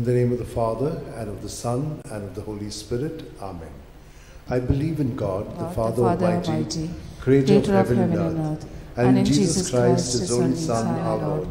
In the name of the Father, and of the Son, and of the Holy Spirit. Amen. I believe in God, the Father Almighty, creator of heaven and earth, and in Jesus Christ, his only Son, our Lord,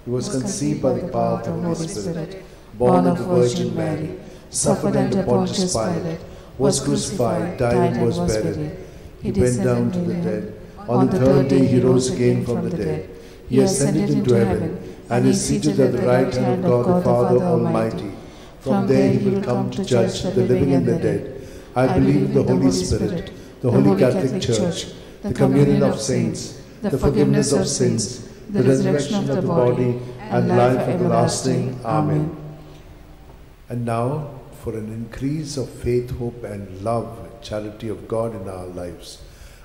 who was conceived by the power of the Holy Spirit, born of the Virgin Mary, suffered under Pontius Pilate, was crucified, died, and was buried. He went down to the dead. On the third day he rose again from the dead. He ascended into heaven, and is seated at the right hand of God the Father Almighty. From there he will come to judge the living and the dead. I believe in the Holy Spirit, the Holy Catholic Church, the communion of saints, the forgiveness of sins, the resurrection of the body, and life everlasting. Amen. And now, for an increase of faith, hope, and love, charity of God in our lives.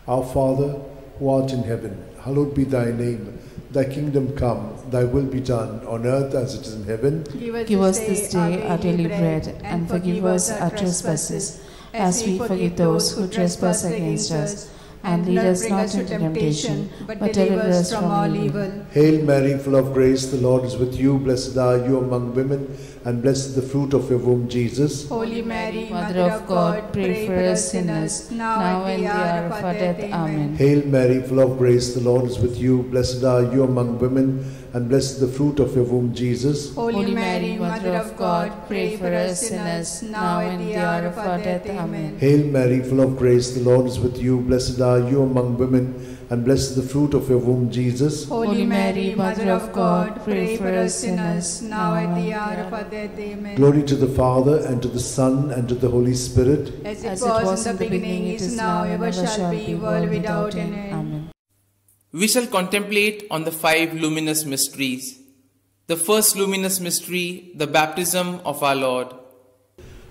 Our Father, who art in heaven, hallowed be thy name. Thy kingdom come, thy will be done, on earth as it is in heaven. Give us this day our daily bread, and forgive us our trespasses, as we forgive those who trespass against us. And lead us not into temptation, but deliver us from all evil. Hail Mary, full of grace, the Lord is with you. Blessed are you among women, and blessed is the fruit of your womb, Jesus. Holy Mary, Mother of God, pray for us sinners, now and the hour of our death. Amen. Hail Mary, full of grace, the Lord is with you. Blessed are you among women, and blessed is the fruit of your womb, Jesus. Holy Mary, Mother of God, pray for us sinners, now and the hour of our death. Amen. Hail Mary, full of grace, the Lord is with you. Blessed are you among women, and blessed is the fruit of your womb, Jesus. Holy Mary, Mother of God, pray for us sinners, now and the hour of our death. Amen. Glory to the Father, and to the Son, and to the Holy Spirit. As it was in the beginning, it is now, ever shall be, world without end. Amen. We shall contemplate on the 5 luminous mysteries. The first luminous mystery, the baptism of our Lord.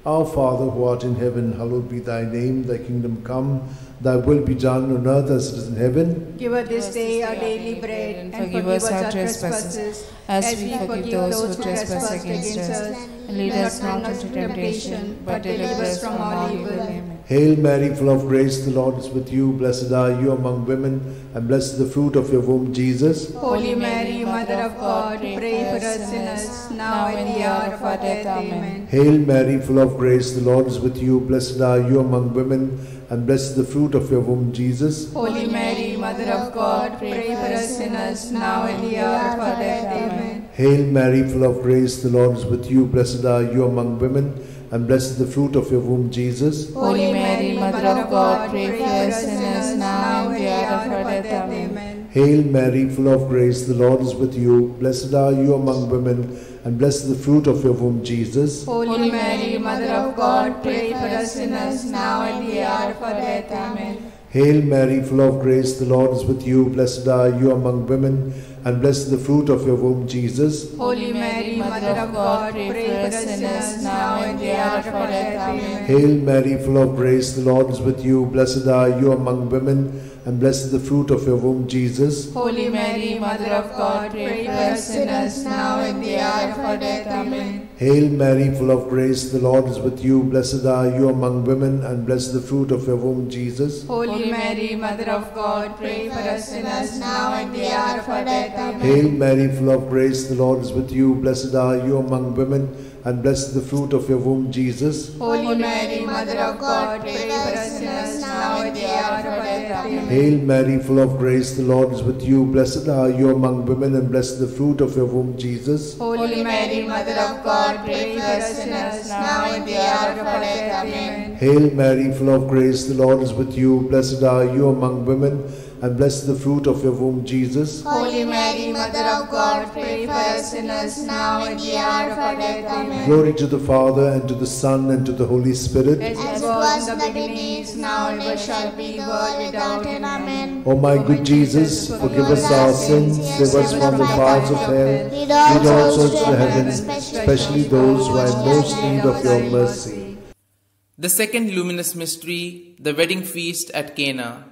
Our Father, who art in heaven, hallowed be thy name. Thy kingdom come, thy will be done on earth as it is in heaven. Give us this day our daily bread, and forgive us our trespasses, as we forgive those who trespass against us. And lead us not into temptation, but deliver us from all evil. Amen. Hail Mary, full of grace, the Lord is with you. Blessed are you among women, and blessed is the fruit of your womb, Jesus. Holy Mary, Mother of God, pray for us sinners, now and the hour of our death. Amen. Hail Mary, full of grace, the Lord is with you. Blessed are you among women, and blessed is the fruit of your womb, Jesus. Holy Mary, Mother of God, pray for us sinners, now and the hour of our death. Amen. Hail Mary, full of grace, the Lord is with you. Blessed are you among women, and blessed is the fruit of your womb, Jesus. Holy Mary, Mother of God, pray for us sinners, now and the hour of our death. Amen. Hail Mary, full of grace, the Lord is with you. Blessed are you among women, and blessed is the fruit of your womb, Jesus. Holy Mary, Mother of God, pray for us sinners, now and the hour of our death. Amen. Hail Mary, full of grace, the Lord is with you. Blessed are you among women, and blessed is the fruit of your womb, Jesus. Holy Mary, Mother of God, pray for us sinners, now and the hour of our death. Amen. Hail Mary, full of grace, the Lord is with you. Blessed are you among women, and blessed is the fruit of your womb, Jesus. Holy Mary, Mother of God, pray for us sinners, now and the hour of our death. Amen. Hail Mary, full of grace, the Lord is with you. Blessed are you among women, and blessed is the fruit of your womb, Jesus. Holy Mary, Mother of God, pray for us sinners, now and the hour of our death. Amen. Hail Mary, full of grace, the Lord is with you. Blessed are you among women, and blessed is the fruit of your womb, Jesus. Holy Mary, Mother of God, pray for us sinners, now and the hour of our death. Amen. Hail Mary, full of grace, the Lord is with you. Blessed are you among women, and blessed is the fruit of your womb, Jesus. Holy Mary, Mother of God, pray for us sinners, now and the hour of our death. Amen. Hail Mary, full of grace, the Lord is with you. Blessed are you among women, and blessed is the fruit of your womb, Jesus. Holy Mary, Mother of God, pray for us sinners, now and the hour of our death. Amen. Glory to the Father, and to the Son, and to the Holy Spirit. As it was in the beginning, is now, and ever shall be, world without end. Amen. O my good Jesus, forgive us our sins, save us from the fires of hell, lead all souls to heaven, especially those who are in most need of your mercy. The second luminous mystery, the wedding feast at Cana.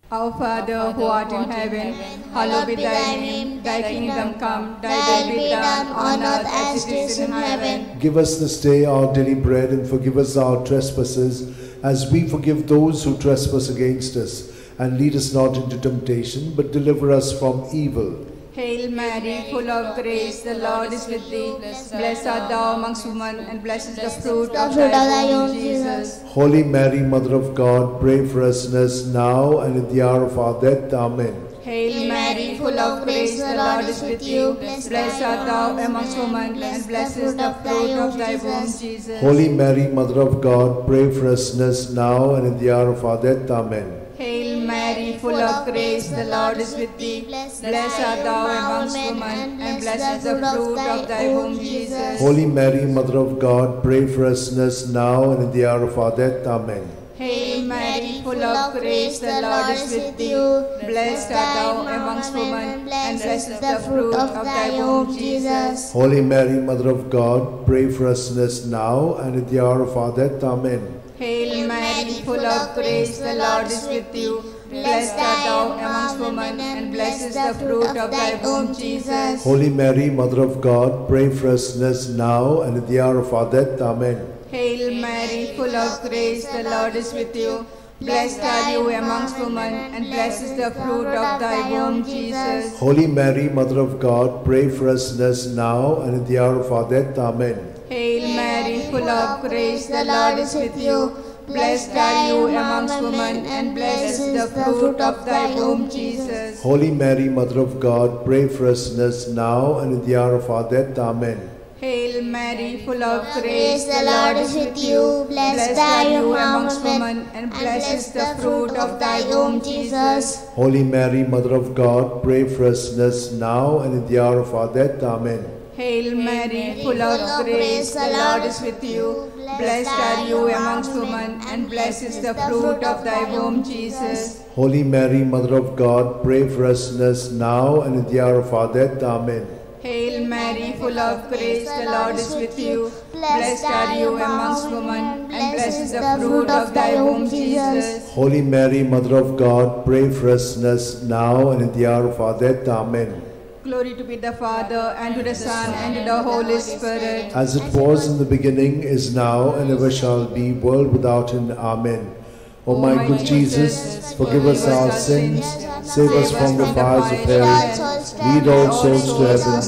Our Father, who art in heaven, hallowed be thy name. Thy kingdom come, thy will be done on earth as it is in heaven. Give us this day our daily bread, and forgive us our trespasses, as we forgive those who trespass against us. And lead us not into temptation, but deliver us from evil. Hail Mary, full of grace, the Lord is with thee. Blessed art thou amongst women, and blessed is the fruit of thy womb, Jesus. Holy Mary, Mother of God, pray for us sinners now and at the hour of our death. Amen. Hail Mary, full of grace, the Lord is with you. Blessed art thou amongst women, and blessed is the fruit of thy womb, Jesus. Holy Mary, Mother of God, pray for us sinners now and at the hour of our death. Amen. Hail Mary, full of grace, the Lord is with thee. Blessed art thou amongst women, and blessed is the fruit of thy womb, Jesus. Holy Mary, Mother of God, pray for us sinners now and at the hour of our death. Amen. Hail Mary, full of grace, the Lord is with thee. Blessed art thou amongst women, and blessed is the fruit of thy womb, Jesus. Holy Mary, Mother of God, pray for us sinners now and at the hour of our death. Amen. Hail Mary, full of grace, the Lord is with you. Blessed art thou amongst women, and blessed is the fruit of thy womb, Jesus. Holy Mary, Mother of God, pray for us sinners now and at the hour of our death. Amen. Hail Mary, full of grace, the Lord is with you. Blessed are you amongst women, and blessed is the fruit of thy womb, Jesus. Holy Mary, Mother of God, pray for us sinners now and at the hour of our death. Amen. Hail Mary, full of grace, the Lord is with you. Blessed are you amongst women, and blessed is the fruit of thy womb, Jesus. Holy Mary, Mother of God, pray for us sinners now and at the hour of our death. Amen. Hail Mary, full of grace, the Lord is with you. Blessed are you amongst women, and blessed is the fruit of thy womb, Jesus. Holy Mary, Mother of God, pray for us sinners now and at the hour of our death. Amen. Hail Mary, full of grace, the Lord is with you. Blessed are you amongst women, and blessed is the fruit of thy womb, Jesus. Holy Mary, Mother of God, pray for us sinners now and at the hour of our death. Amen. Hail Mary, full of grace, the Lord is with you. Blessed are you amongst women, and blessed is the fruit of thy womb, Jesus. Holy Mary, Mother of God, pray for us sinners now and at the hour of our death. Amen. Glory to be the Father, and to the Son, and to the Holy Spirit. As it was in the beginning, is now, and ever shall be, world without end. Amen. O my good Jesus, forgive us our sins, save us from the fires of hell, lead all souls to heaven,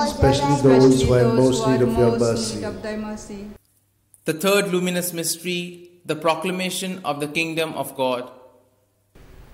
especially those who are in most need of your mercy. The third luminous mystery, the proclamation of the kingdom of God.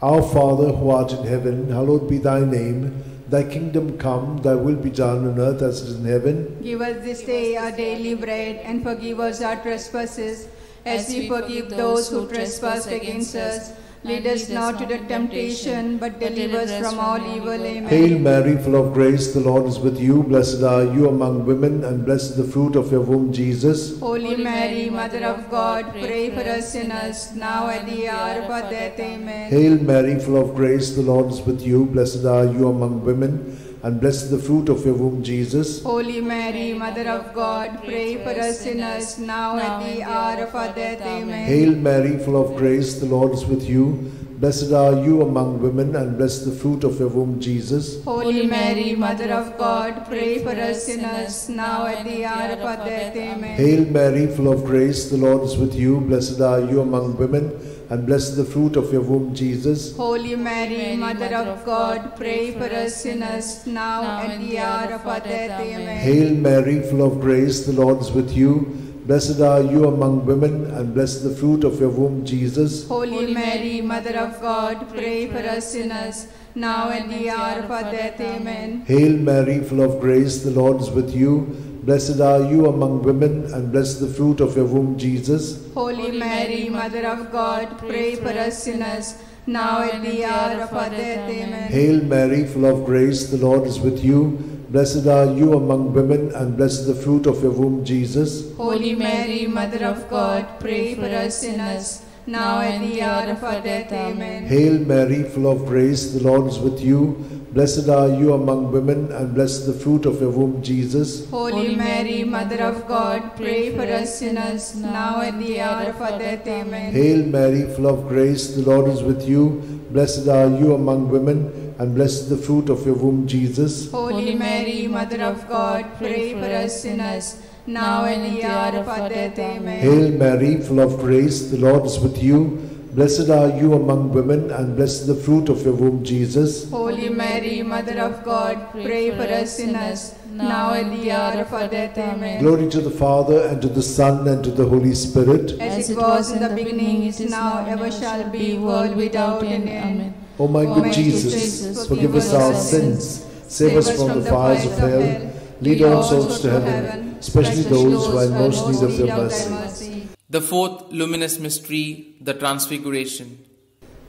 Our Father, who art in heaven, hallowed be thy name. Thy kingdom come, thy will be done on earth as it is in heaven. Give us this day our daily bread, and forgive us our trespasses, as we forgive those who trespass against us. Lead us not into temptation, but deliver us from all evil. Amen. Hail Mary, full of grace, the Lord is with you. Blessed are you among women, and blessed is the fruit of your womb, Jesus. Holy Mary, Mother of God, pray for us sinners, now at the hour of our death. Amen. Hail Mary, full of grace, the Lord is with you. Blessed are you among women, and blessed is the fruit of your womb, Jesus. Holy Mary, Mother of God, pray for us sinners, now at the hour of our death. Amen. Hail Mary, full of grace, the Lord is with you. Blessed are you among women, and blessed is the fruit of your womb, Jesus. Holy Mary, Mother of God, pray for us sinners, now at the hour of our death. Amen. Hail Mary, full of grace, the Lord is with you. Blessed are you among women, and blessed is the fruit of your womb, Jesus. Holy Mary, Mother of God, pray for us sinners, now at the hour of our death. Amen. Hail Mary, full of grace, the Lord is with you. Blessed are you among women, and blessed is the fruit of your womb, Jesus. Holy Mary, Mother of God, pray for us sinners, now at the hour of our death. Amen. Hail Mary, full of grace, the Lord is with you. Blessed are you among women, and blessed is the fruit of your womb, Jesus. Holy Mary, Mother of God, pray for us sinners, now at the hour of our death. Amen. Hail Mary, full of grace, the Lord is with you. Blessed are you among women, and blessed is the fruit of your womb, Jesus. Holy Mary, Mother of God, pray for us sinners, now at the hour of our death. Amen. Hail Mary, full of grace, the Lord is with you. Blessed are you among women, and blessed is the fruit of your womb, Jesus. Holy Mary, Mother of God, pray for us sinners, now at the hour of our death. Amen. Hail Mary, full of grace, the Lord is with you. Blessed are you among women, and blessed is the fruit of your womb, Jesus. Holy Mary, Mother of God, pray for us sinners, now at the hour of our death. Amen. Hail Mary, full of grace, the Lord is with you. Blessed are you among women, and blessed is the fruit of your womb, Jesus. Holy Mary, Mother of God, pray for us sinners, now and at the hour of our death. Amen. Glory to the Father, and to the Son, and to the Holy Spirit. As it was in the beginning, it is now, ever shall be, world without end. Amen. O my good Jesus, forgive us our sins, save us from the fires of hell, lead all souls to heaven, especially those who are in most need of your mercy. The fourth luminous mystery, the Transfiguration.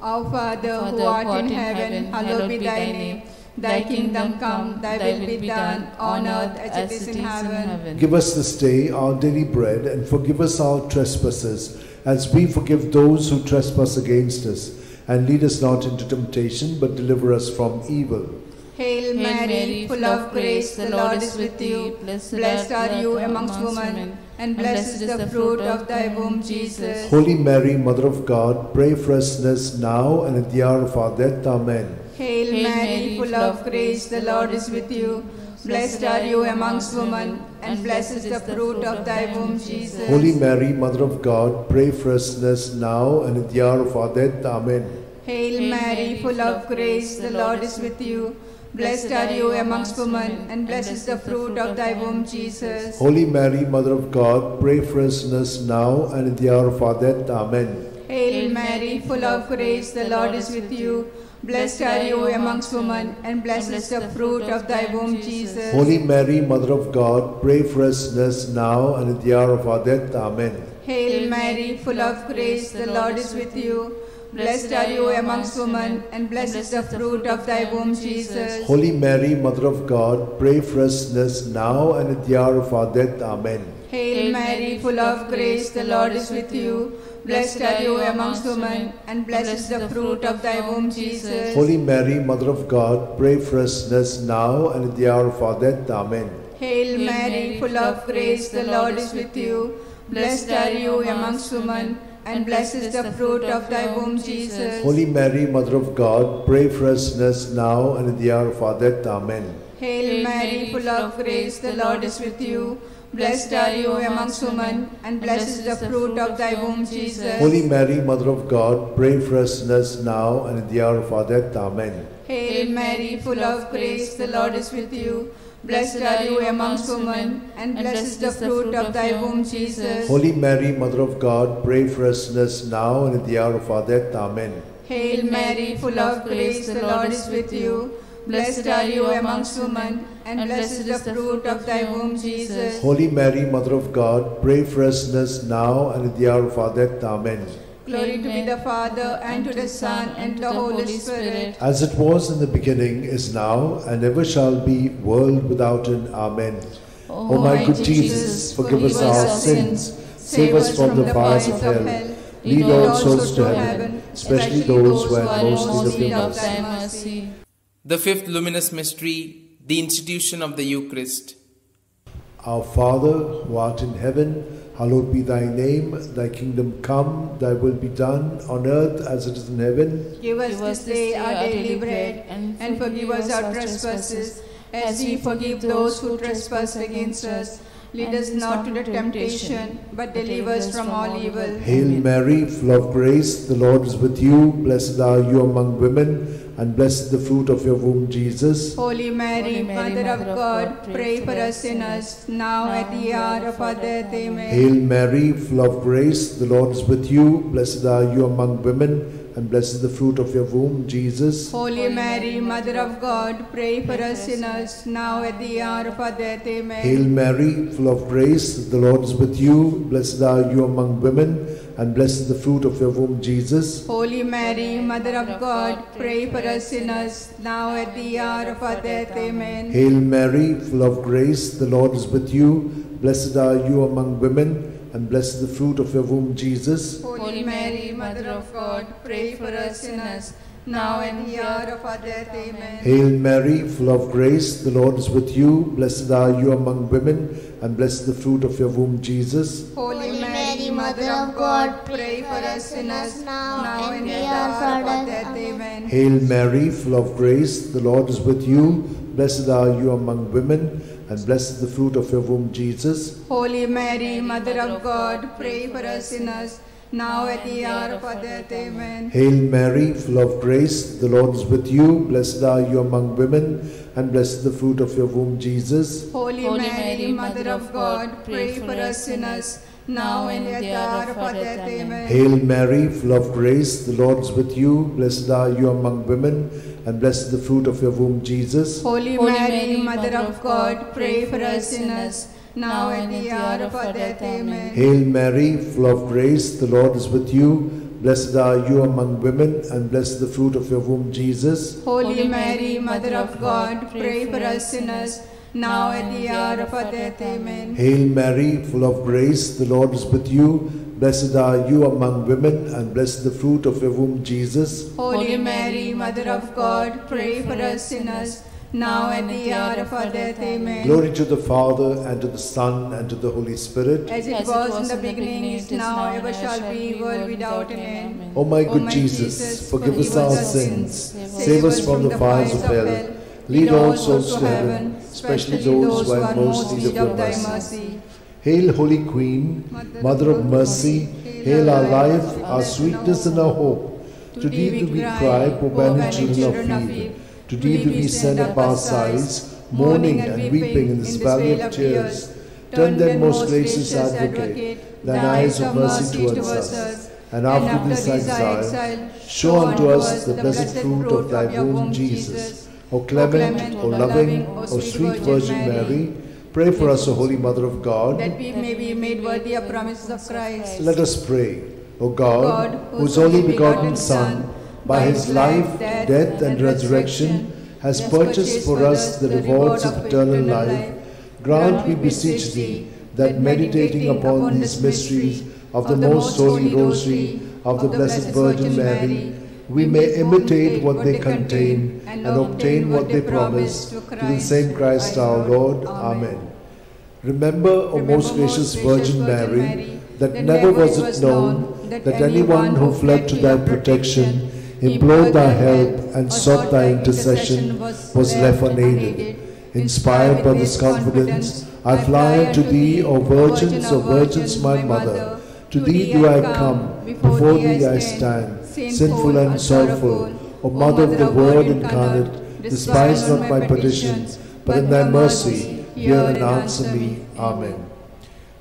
Our Father, who art in heaven, hallowed be thy name. Thy kingdom come, thy will be done, on earth as it is in heaven. Give us this day our daily bread, and forgive us our trespasses, as we forgive those who trespass against us. And lead us not into temptation, but deliver us from evil. Hail Mary, full of grace, the Lord is with you. Blessed are you amongst women, and blessed is the fruit of thy womb, Jesus. Holy Mary, Mother of God, pray for us sinners now and at the hour of our death. Amen. Hail Mary, full of grace, the Lord is with you. Blessed are you amongst women, and blessed is the fruit of thy womb, Jesus. Holy Mary, Mother of God, pray for us sinners now and at the hour of our death. Amen. Hail Mary, full of grace, the Lord is with you. Blessed are you amongst women, and blessed is the fruit of thy womb, Jesus. Holy Mary, Mother of God, pray for us sinners now and at the hour of our death. Amen. Hail Mary, full of grace, the Lord is with you. Blessed are you amongst women, and blessed is the fruit of thy womb, Jesus. Holy Mary, Mother of God, pray for us sinners now and at the hour of our death. Amen. Hail Mary, full of grace, the Lord is with you. Blessed are you amongst women, and blessed is the fruit of thy womb, Jesus. Holy Mary, Mother of God, pray for us sinners now and at the hour of our death. Amen. Hail Mary, full of grace, the Lord is with you. Blessed are you amongst women, and blessed is the fruit of thy womb, Jesus. Holy Mary, Mother of God, pray for us sinners now and at the hour of our death. Amen. Hail Mary, full of grace, the Lord is with you. Blessed are you amongst women, and blessed is the fruit of thy womb, Jesus. Holy Mary, Mother of God, pray for us sinners now and at the hour of our death. Amen. Hail Mary, full of grace, the Lord is with you. Blessed are you amongst women, and blessed is the fruit of thy womb, Jesus. Holy Mary, Mother of God, pray for us sinners now and at the hour of our death. Amen. Hail Mary, full of grace, the Lord is with you. Blessed are you amongst women, and blessed is the fruit of thy womb, Jesus. Holy Mary, Mother of God, pray for us sinners now and at the hour of our death. Amen. Hail Mary, full of grace, the Lord is with you. Blessed are you amongst women, and blessed is the fruit of thy womb, Jesus. Holy Mary, Mother of God, pray for us sinners now and at the hour of our death. Amen. Glory to be the Father, and to the Son, and to the Holy Spirit. As it was in the beginning, is now, and ever shall be, world without end. Amen. O my good Jesus, forgive us our sins, save us from the fires of hell, lead all souls to heaven, especially those who are most in need of thy mercy. The fifth luminous mystery, the institution of the Eucharist. Our Father, who art in heaven, hallowed be thy name. Thy kingdom come, thy will be done on earth as it is in heaven. Give us this day our daily bread, and forgive us our trespasses, as we forgive those who trespass against us. Lead us not into temptation, but deliver us from all evil. Hail Mary, full of grace, the Lord is with you. Blessed are you among women, and blessed is the fruit of your womb, Jesus. Holy Mary, Mother of God, pray for us sinners, now at the hour of our death. Amen. Hail Mary, full of grace, the Lord is with you. Blessed are you among women, and blessed is the fruit of your womb, Jesus. Holy Mary, Mother of God, pray for us sinners, now at the hour of our death. Amen. Hail Mary, full of grace, the Lord is with you. Blessed are you among women, and blessed is the fruit of your womb, Jesus. Holy Mary, Mother of God, pray for us sinners, now at the hour of our death. Amen. Hail Mary, full of grace, the Lord is with you. Blessed are you among women, and blessed is the fruit of your womb, Jesus. Holy Mary, Mother of God, pray for us sinners, now and the hour of our death. Amen. Hail Mary, full of grace, the Lord is with you. Blessed are you among women, and blessed is the fruit of your womb, Jesus. Holy Mary, Mother of God, pray for us sinners, now and the hour of our death. Amen. Hail Mary, full of grace, the Lord is with you. Blessed are you among women, and blessed is the fruit of your womb, Jesus. Holy Mary, Mother of God, pray for us sinners, now at the hour of our death. Amen. Hail Mary, full of grace, the Lord is with you. Blessed are you among women, and blessed is the fruit of your womb, Jesus. Holy Mary, Mother of God, pray for us sinners, now and at the hour of our death. Amen. Hail Mary, full of grace, the Lord is with you. Blessed are you among women, and blessed is the fruit of your womb, Jesus. Holy Mary, Mother of God, pray for us sinners, now and at the hour of our death. Amen. Hail Mary, full of grace, the Lord is with you. Blessed are you among women, and blessed is the fruit of your womb, Jesus. Holy Mary, Mother of God, pray for us sinners, now at the hour of our death. Amen. Hail Mary, full of grace, the Lord is with you. Blessed are you among women, and blessed is the fruit of your womb, Jesus. Holy Mary, Mother of God, pray for us sinners, now at the hour of our death. Amen. Glory to the Father, and to the Son, and to the Holy Spirit. As it was in the beginning, is now, ever shall be, world without an end. O my good Jesus, forgive us our sins, save us from the fires of hell, lead all souls to heaven, especially those who are most in need of thy mercy. Hail, Holy Queen, Mother of Mercy, hail our life, our sweetness, and our hope. To thee do we cry, poor banished children of Eve. To thee do we send up our sighs, mourning and weeping in this valley of tears. Turn then, most gracious Advocate, thine eyes of mercy towards us, and after this exile, show unto us the blessed fruit of thy womb, Jesus. O clement, O loving, O sweet Virgin Mary, pray for us, O Holy Mother of God, that we may be made worthy of promises of Christ. Let us pray. O God, whose only begotten Son, by his life, death, and resurrection, has purchased for us the rewards of eternal life, grant, we beseech thee, that meditating upon these mysteries of the most holy rosary of the Blessed Virgin Mary, we may imitate what they contain and obtain what they promise, through the same Christ our Lord. Amen. Remember, O most gracious Virgin Mary, that never was it known that anyone who fled to thy protection, implored thy help, and sought thy intercession was left unaided. Inspired by this confidence, I fly unto thee, O Virgins, my Mother. To thee do I come, before thee I stand, sinful and sorrowful. O Mother of the Word incarnate, despise not my petitions, but in thy mercy hear and answer me. Amen.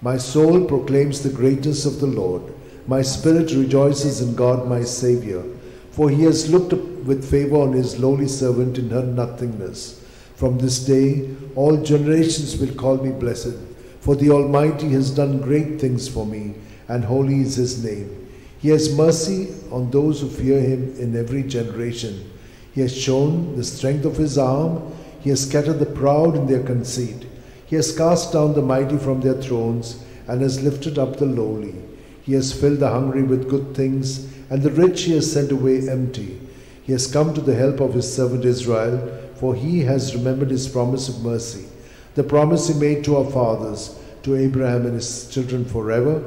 My soul proclaims the greatness of the Lord. My spirit rejoices in God my Saviour, for he has looked with favour on his lowly servant in her nothingness. From this day all generations will call me blessed, for the Almighty has done great things for me, and holy is his name. He has mercy on those who fear him in every generation. He has shown the strength of his arm. He has scattered the proud in their conceit. He has cast down the mighty from their thrones, and has lifted up the lowly. He has filled the hungry with good things, and the rich he has sent away empty. He has come to the help of his servant Israel, for he has remembered his promise of mercy, the promise he made to our fathers, to Abraham and his children forever.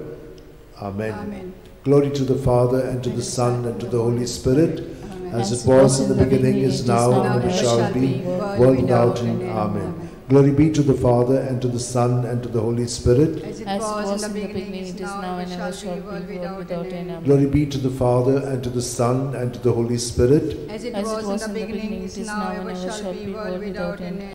Amen. Amen. Glory to the Father, and to the Son, and to the Holy Spirit, as it was in the beginning, is now, and ever shall be, world without end. Amen. Glory be to the Father, and to the Son, and to the Holy Spirit. As it was in the beginning, it is now, and ever shall be, world without end. Amen. Glory be to the Father, and to the Son, and to the Holy Spirit. As it was in the beginning, it is now, and ever shall be, world without end.